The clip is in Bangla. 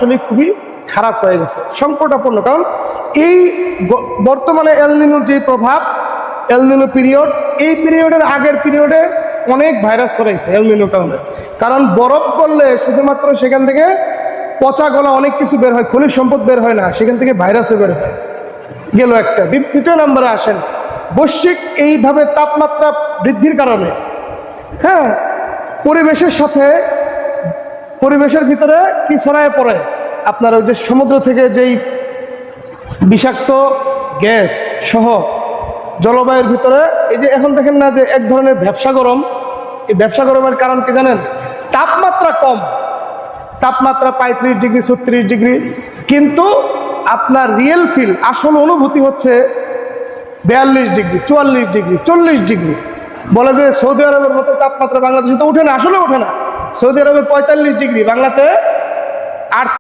আসলে খুবই খারাপ হয়ে গেছে, সংকটাপন্ন। কারণ এই বর্তমানে এল নিনোর যে প্রভাব, এল নিনো পিরিয়ড, এই পিরিয়ডের আগের পিরিয়ডে অনেক ভাইরাস ছড়াইছে এল নিনোর কারণে। কারণ বরফ করলে শুধুমাত্র সেখান থেকে পচা গলা অনেক কিছু বের হয়, খনিজ সম্পদ বের হয় না, সেখান থেকে ভাইরাসও বের হয়। গেল একটা। দ্বিতীয় নম্বরে আসেন, বৈশ্বিক এইভাবে তাপমাত্রা বৃদ্ধির কারণে হ্যাঁ পরিবেশের সাথে, পরিবেশের ভিতরে কি ছড়ায় পড়ে, আপনার ওই যে সমুদ্র থেকে যেই বিষাক্ত গ্যাস সহ জলবায়ুর ভিতরে, এই যে এখন দেখেন না যে এক ধরনের ভ্যাপসা গরম, এই ভ্যাপসা গরমের কারণ কি জানেন? তাপমাত্রা কম, তাপমাত্রা 35 ডিগ্রি 36 ডিগ্রি, কিন্তু আপনার রিয়েল ফিল, আসল অনুভূতি হচ্ছে 42 ডিগ্রি 44 ডিগ্রি 40 ডিগ্রি। বলে যে সৌদি আরবের মতো তাপমাত্রা বাংলাদেশে তো ওঠে না, আসলে ওঠে না। সৌদি আরবে 45 ডিগ্রি, বাংলাতে 8